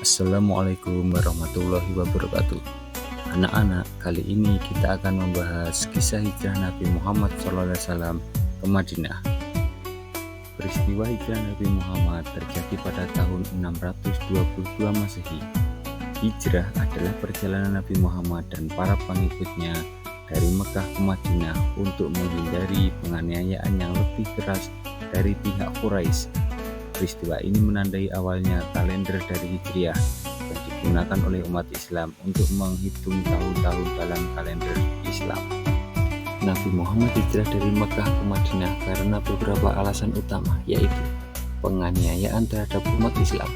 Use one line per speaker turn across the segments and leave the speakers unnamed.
Assalamualaikum warahmatullahi wabarakatuh. Anak-anak, kali ini kita akan membahas kisah hijrah Nabi Muhammad SAW ke Madinah. Peristiwa hijrah Nabi Muhammad terjadi pada tahun 622 Masehi. Hijrah adalah perjalanan Nabi Muhammad dan para pengikutnya dari Mekah ke Madinah untuk menghindari penganiayaan yang lebih keras dari pihak Quraisy. Peristiwa ini menandai awalnya kalender dari Hijriah yang digunakan oleh umat Islam untuk menghitung tahun-tahun dalam kalender Islam. Nabi Muhammad hijrah dari Mekah ke Madinah karena beberapa alasan utama, yaitu penganiayaan terhadap umat Islam.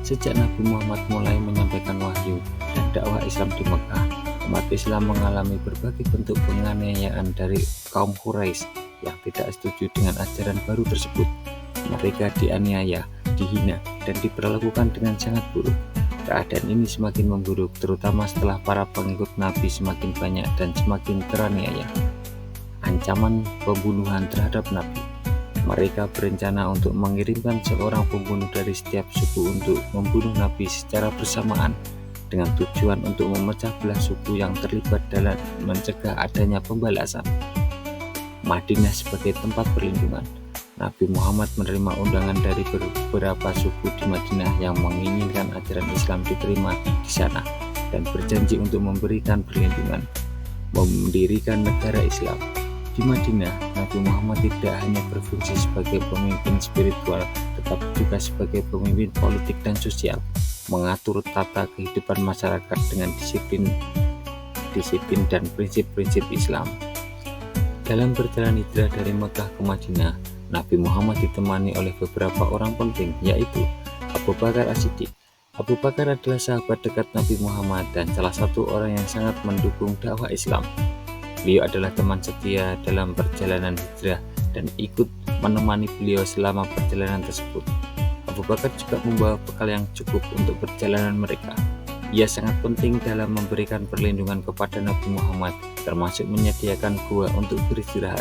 Sejak Nabi Muhammad mulai menyampaikan wahyu dan dakwah Islam di Mekah, umat Islam mengalami berbagai bentuk penganiayaan dari kaum Quraisy yang tidak setuju dengan ajaran baru tersebut. Mereka dianiaya, dihina, dan diperlakukan dengan sangat buruk. Keadaan ini semakin memburuk, terutama setelah para pengikut Nabi semakin banyak dan semakin teraniaya. Ancaman pembunuhan terhadap Nabi. Mereka berencana untuk mengirimkan seorang pembunuh dari setiap suku untuk membunuh Nabi secara bersamaan, dengan tujuan untuk memecah belah suku yang terlibat dalam mencegah adanya pembalasan. Madinah sebagai tempat perlindungan. Nabi Muhammad menerima undangan dari beberapa suku di Madinah yang menginginkan ajaran Islam diterima di sana dan berjanji untuk memberikan perlindungan, mendirikan negara Islam. Di Madinah, Nabi Muhammad tidak hanya berfungsi sebagai pemimpin spiritual, tetapi juga sebagai pemimpin politik dan sosial, mengatur tata kehidupan masyarakat dengan disiplin dan prinsip-prinsip Islam. Dalam perjalanan hijrah dari Mekah ke Madinah, Nabi Muhammad ditemani oleh beberapa orang penting, yaitu Abu Bakar As-Siddiq. Abu Bakar adalah sahabat dekat Nabi Muhammad dan salah satu orang yang sangat mendukung dakwah Islam. Beliau adalah teman setia dalam perjalanan hijrah dan ikut menemani beliau selama perjalanan tersebut. Abu Bakar juga membawa bekal yang cukup untuk perjalanan mereka. Ia sangat penting dalam memberikan perlindungan kepada Nabi Muhammad, termasuk menyediakan gua untuk beristirahat.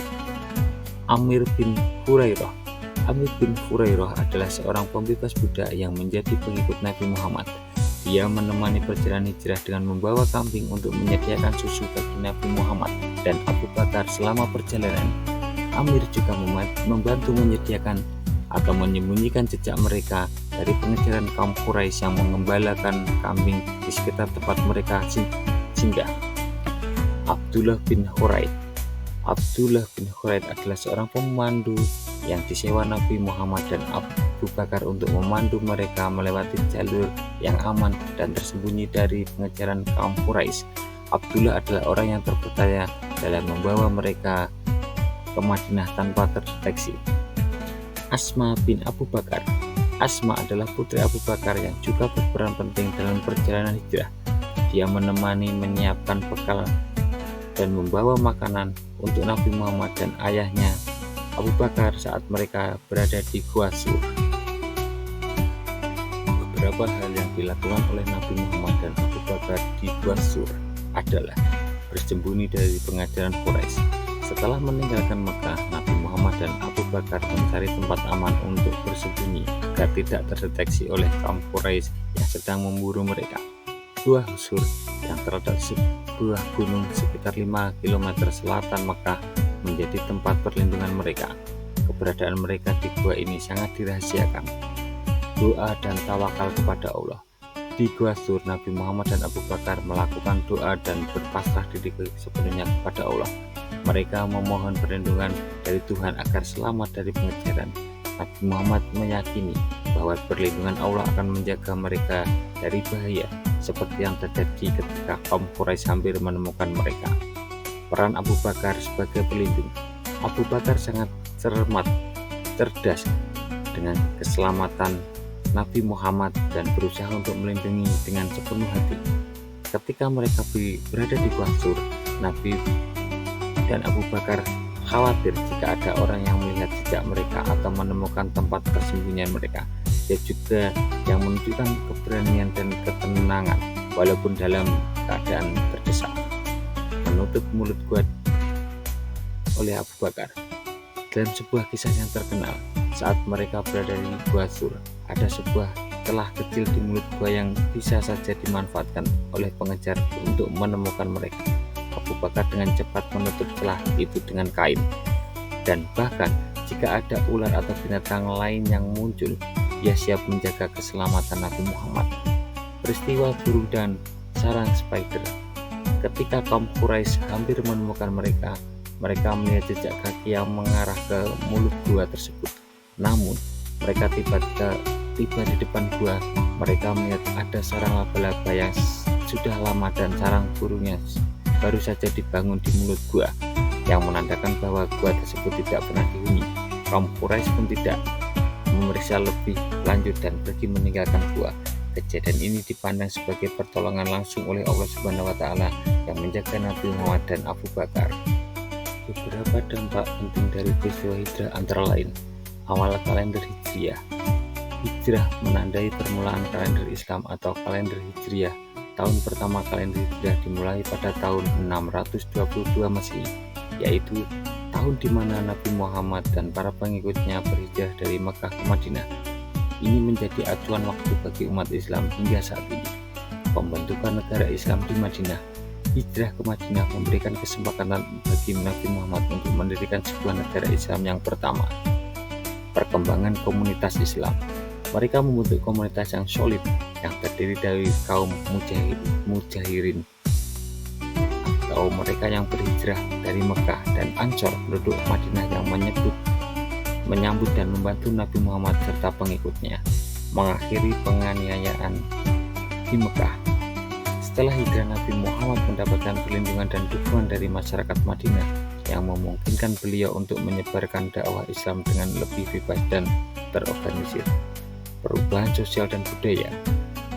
Amir bin Hurairah. Amir bin Hurairah adalah seorang pembebas budak yang menjadi pengikut Nabi Muhammad. Dia menemani perjalanan hijrah dengan membawa kambing untuk menyediakan susu bagi Nabi Muhammad dan Abu Bakar selama perjalanan. Amir juga membantu menyediakan atau menyembunyikan jejak mereka dari pengejaran kaum Quraisy yang mengembalakan kambing di sekitar tempat mereka singgah. Abdullah bin Huraid. Abdullah bin Huraid adalah seorang pemandu yang disewa Nabi Muhammad dan Abu Bakar untuk memandu mereka melewati jalur yang aman dan tersembunyi dari pengejaran kaum Quraisy. Abdullah adalah orang yang terpercaya dalam membawa mereka ke Madinah tanpa terdeteksi. Asma bin Abu Bakar. Asma adalah putri Abu Bakar yang juga berperan penting dalam perjalanan hijrah. Dia menemani menyiapkan bekal dan membawa makanan untuk Nabi Muhammad dan ayahnya Abu Bakar saat mereka berada di Gua Sur. Beberapa hal yang dilakukan oleh Nabi Muhammad dan Abu Bakar di Gua Sur adalah bersembunyi dari pengajaran Quraisy. Setelah meninggalkan Mekah, Nabi Muhammad dan Abu Bakar mencari tempat aman untuk bersembunyi agar tidak terdeteksi oleh kaum Quraisy yang sedang memburu mereka. Gua Sur yang terletak di sebuah gunung sekitar 5 km selatan Mekah menjadi tempat perlindungan mereka. Keberadaan mereka di gua ini sangat dirahasiakan. Doa dan tawakal kepada Allah. Di Gua Sur, Nabi Muhammad dan Abu Bakar melakukan doa dan berpasrah diri sepenuhnya kepada Allah. Mereka memohon perlindungan dari Tuhan agar selamat dari pengejaran. Nabi Muhammad meyakini bahwa perlindungan Allah akan menjaga mereka dari bahaya, seperti yang terjadi ketika kaum Quraisy hampir menemukan mereka. Peran Abu Bakar sebagai pelindung. Abu Bakar sangat cermat, cerdas dengan keselamatan Nabi Muhammad dan berusaha untuk melindungi dengan sepenuh hati. Ketika mereka berada di Gua Sur, Nabi dan Abu Bakar khawatir jika ada orang yang melihat jejak mereka atau menemukan tempat persembunyian mereka. Dia juga yang menunjukkan keberanian dan ketenangan walaupun dalam keadaan terdesak. Menutup mulut gua oleh Abu Bakar. Dalam sebuah kisah yang terkenal, saat mereka berada di Gua Sur, ada sebuah celah kecil di mulut gua yang bisa saja dimanfaatkan oleh pengejar untuk menemukan mereka. Abu Bakar dengan cepat menutup celah itu dengan kain. Dan bahkan jika ada ular atau binatang lain yang muncul, ia siap menjaga keselamatan Nabi Muhammad. Peristiwa burung dan sarang spider. Ketika kaum Quraisy hampir menemukan mereka melihat jejak kaki yang mengarah ke mulut gua tersebut. Namun, mereka tiba di depan gua. Mereka melihat ada sarang laba-laba yang sudah lama dan sarang burungnya baru saja dibangun di mulut gua, yang menandakan bahwa gua tersebut tidak pernah dihuni. Kaum Quraisy pun tidak memeriksa lebih lanjut dan pergi meninggalkan gua. Kejadian ini dipandang sebagai pertolongan langsung oleh Allah Subhanahu wa Ta'ala yang menjaga Nabi Muhammad dan Abu Bakar. Beberapa dampak penting dari peristiwa hijrah antara lain: awal kalender Hijriah. Hijrah menandai permulaan kalender Islam atau kalender Hijriah. Tahun pertama kalender Hijriah dimulai pada tahun 622 Masehi, yaitu tahun di mana Nabi Muhammad dan para pengikutnya berhijrah dari Mekah ke Madinah. Ini menjadi acuan waktu bagi umat Islam hingga saat ini. Pembentukan negara Islam di Madinah. Hijrah ke Madinah memberikan kesempatan bagi Nabi Muhammad untuk mendirikan sebuah negara Islam yang pertama. Perkembangan komunitas Islam. Mereka membentuk komunitas yang solid yang terdiri dari kaum mujahirin atau mereka yang berhijrah dari Mekah, dan Ansor, penduduk Madinah yang menyambut dan membantu Nabi Muhammad serta pengikutnya, mengakhiri penganiayaan di Mekah. Setelah hijrah, Nabi Muhammad mendapatkan perlindungan dan dukungan dari masyarakat Madinah yang memungkinkan beliau untuk menyebarkan dakwah Islam dengan lebih bebas dan terorganisir. Perubahan sosial dan budaya.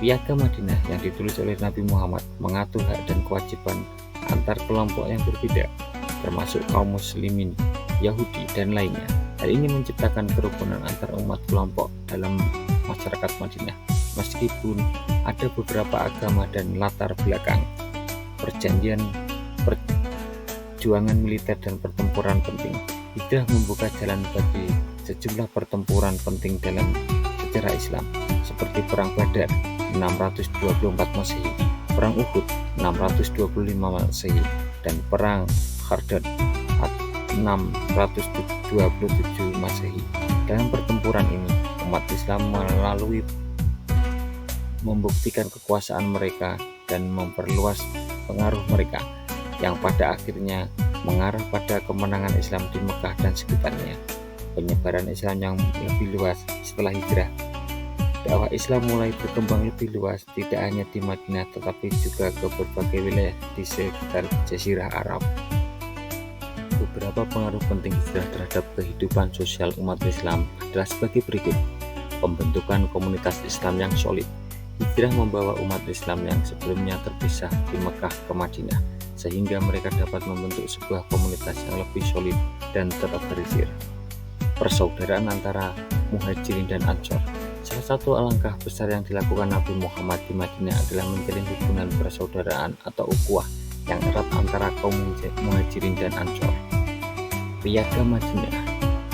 Piagam Madinah yang ditulis oleh Nabi Muhammad mengatur hak dan kewajiban antar kelompok yang berbeda, termasuk kaum muslimin, Yahudi, dan lainnya. Hal ini menciptakan kerukunan antar umat kelompok dalam masyarakat Madinah, meskipun ada beberapa agama dan latar belakang. Perjuangan militer dan pertempuran penting. Hijrah membuka jalan bagi sejumlah pertempuran penting dalam sejarah Islam, seperti Perang Badar 624 Masehi, Perang Uhud 625 Masehi, dan Perang Khandaq 627 Masehi. Dalam pertempuran ini, umat Islam membuktikan kekuasaan mereka dan memperluas pengaruh mereka, yang pada akhirnya mengarah pada kemenangan Islam di Mekah dan sekitarnya. Penyebaran Islam yang lebih luas setelah hijrah. Dakwah Islam mulai berkembang lebih luas, tidak hanya di Madinah tetapi juga ke berbagai wilayah di sekitar Jazirah Arab. Beberapa pengaruh penting hijrah terhadap kehidupan sosial umat Islam adalah sebagai berikut. Pembentukan komunitas Islam yang solid. Hijrah membawa umat Islam yang sebelumnya terpisah di Mekah ke Madinah, sehingga mereka dapat membentuk sebuah komunitas yang lebih solid dan terorganisir. Persaudaraan antara Muhajirin dan Ansor. Salah satu alangkah besar yang dilakukan Nabi Muhammad di Madinah adalah menjalin hubungan persaudaraan atau ukhuwah yang erat antara kaum Muhajirin dan Ansor. Piagam Madinah.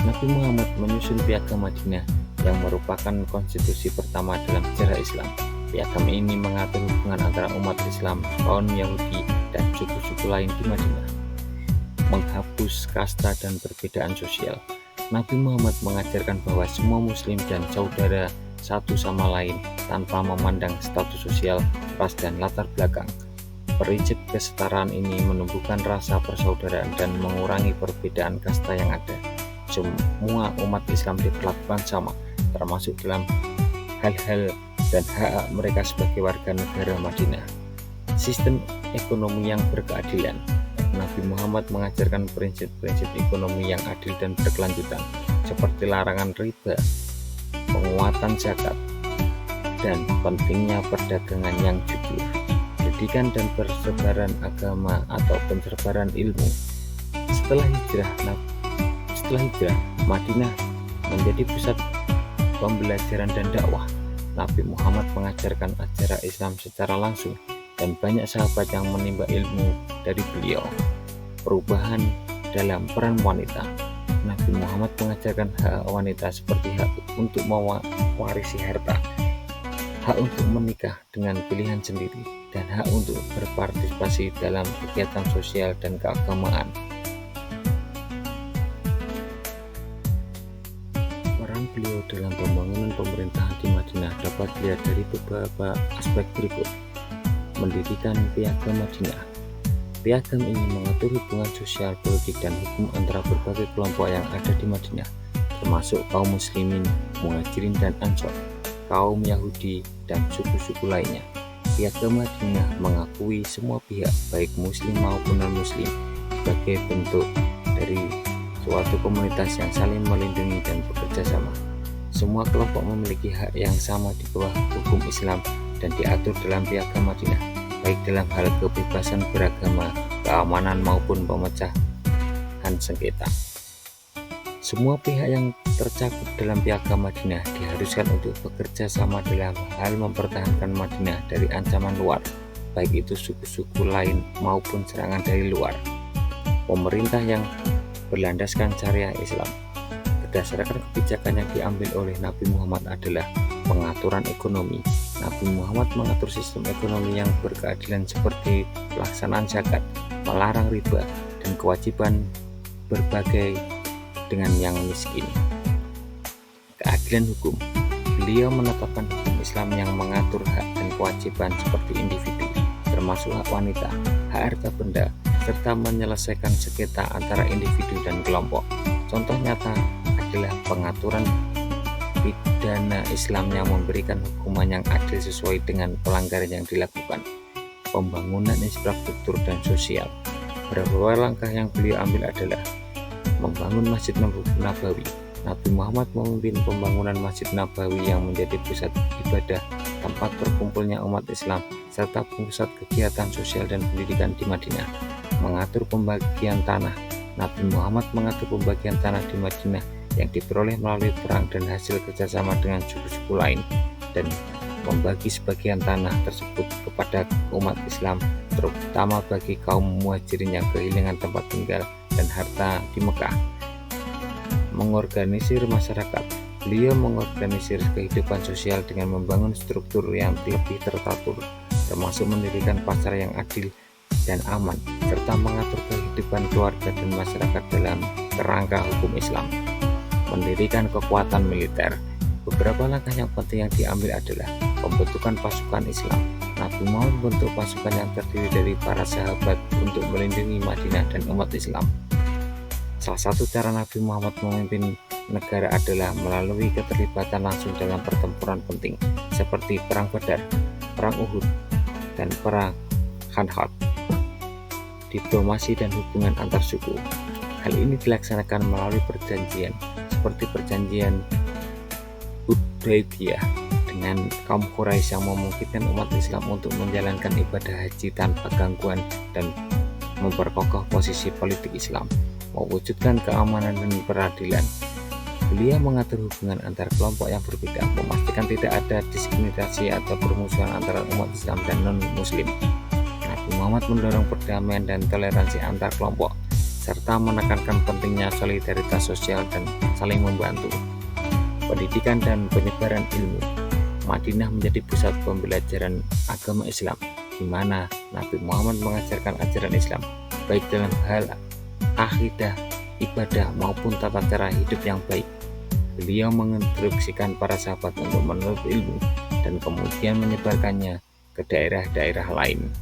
Nabi Muhammad menyusun Piagam Madinah yang merupakan konstitusi pertama dalam sejarah Islam. Piagam ini mengatur hubungan antara umat Islam, kaum Yahudi, dan suku-suku lain di Madinah. Menghapus kasta dan perbedaan sosial. Nabi Muhammad mengajarkan bahwa semua muslim dan saudara satu sama lain tanpa memandang status sosial, ras, dan latar belakang. Prinsip kesetaraan ini menumbuhkan rasa persaudaraan dan mengurangi perbedaan kasta yang ada. Semua umat Islam diperlakukan sama, termasuk dalam hal-hal dan hak mereka sebagai warga negara Madinah. Sistem ekonomi yang berkeadilan. Nabi Muhammad mengajarkan prinsip-prinsip ekonomi yang adil dan berkelanjutan, seperti larangan riba, penguatan zakat, dan pentingnya perdagangan yang jujur. Pendidikan dan persebaran agama atau penyebaran ilmu. Setelah hijrah, Madinah menjadi pusat pembelajaran dan dakwah. Nabi Muhammad mengajarkan ajaran Islam secara langsung dan banyak sahabat yang menimba ilmu dari beliau. Perubahan dalam peran wanita. Nabi Muhammad mengajarkan hak wanita seperti hak untuk mewarisi harta, hak untuk menikah dengan pilihan sendiri, dan hak untuk berpartisipasi dalam kegiatan sosial dan keagamaan. Peran beliau dalam pembangunan pemerintahan di Madinah dapat dilihat dari beberapa aspek berikut. Mendirikan Piagam Madinah. Piagam ini mengatur hubungan sosial, politik, dan hukum antara berbagai kelompok yang ada di Madinah, termasuk kaum muslimin, muhajirin dan ansor, kaum Yahudi, dan suku-suku lainnya. Piagam Madinah mengakui semua pihak, baik muslim maupun non-muslim, sebagai bentuk dari suatu komunitas yang saling melindungi dan bekerja sama. Semua kelompok memiliki hak yang sama di bawah hukum Islam dan diatur dalam Piagam Madinah, baik dalam hal kebebasan beragama, keamanan maupun pemecahan sengketa. Semua pihak yang tercakup dalam Piagam Madinah diharuskan untuk bekerja sama dalam hal mempertahankan Madinah dari ancaman luar, baik itu suku-suku lain maupun serangan dari luar. Pemerintah yang berlandaskan syariah Islam. Berdasarkan kebijakan yang diambil oleh Nabi Muhammad adalah pengaturan ekonomi. Nabi Muhammad mengatur sistem ekonomi yang berkeadilan seperti pelaksanaan zakat, melarang riba, dan kewajiban berbagai dengan yang miskin. Keadilan hukum. Beliau menetapkan hukum Islam yang mengatur hak dan kewajiban seperti individu, termasuk hak wanita, hak harta benda, serta menyelesaikan sengketa antara individu dan kelompok. Contoh nyata adalah pengaturan pidana Islam yang memberikan hukuman yang adil sesuai dengan pelanggaran yang dilakukan. Pembangunan infrastruktur dan sosial. Beberapa langkah yang beliau ambil adalah membangun Masjid Nabawi. Nabi Muhammad memimpin pembangunan Masjid Nabawi yang menjadi pusat ibadah, tempat berkumpulnya umat Islam, serta pusat kegiatan sosial dan pendidikan di Madinah. Mengatur pembagian tanah. Nabi Muhammad mengatur pembagian tanah di Madinah yang diperoleh melalui perang dan hasil kerjasama dengan suku-suku lain, dan membagi sebagian tanah tersebut kepada umat Islam, terutama bagi kaum muhajirin yang kehilangan tempat tinggal dan harta di Mekah. Mengorganisir masyarakat. Beliau mengorganisir kehidupan sosial dengan membangun struktur yang lebih tertatur, termasuk mendirikan pasar yang adil dan aman, serta mengatur kehidupan keluarga dan masyarakat dalam kerangka hukum Islam. Mendirikan kekuatan militer. Beberapa langkah yang penting yang diambil adalah pembentukan pasukan Islam. Nabi Muhammad membentuk pasukan yang terdiri dari para sahabat untuk melindungi Madinah dan umat Islam. Salah satu cara Nabi Muhammad memimpin negara adalah melalui keterlibatan langsung dalam pertempuran penting seperti Perang Badar, Perang Uhud, dan Perang Khandaq. Diplomasi dan hubungan antar suku. Hal ini dilaksanakan melalui perjanjian seperti perjanjian Hudaybiyah dengan kaum Quraisy yang memungkinkan umat Islam untuk menjalankan ibadah haji tanpa gangguan dan memperkokoh posisi politik Islam, mewujudkan keamanan dan peradilan. Beliau mengatur hubungan antar kelompok yang berbeda, memastikan tidak ada diskriminasi atau permusuhan antara umat Islam dan non-Muslim. Nabi Muhammad mendorong perdamaian dan toleransi antar kelompok, serta menekankan pentingnya solidaritas sosial dan saling membantu. Pendidikan dan penyebaran ilmu. Madinah menjadi pusat pembelajaran agama Islam, di mana Nabi Muhammad mengajarkan ajaran Islam, baik dalam hal akidah, ibadah, maupun tata cara hidup yang baik. Beliau menginstruksikan para sahabat untuk menuntut ilmu dan kemudian menyebarkannya ke daerah-daerah lain.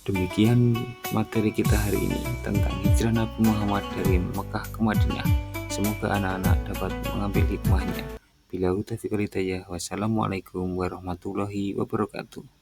Demikian materi kita hari ini tentang hijrah Nabi Muhammad dari Mekah ke Madinah. Semoga anak-anak dapat mengambil hikmahnya. Billahi taufiq wal hidayah. Wassalamualaikum warahmatullahi wabarakatuh.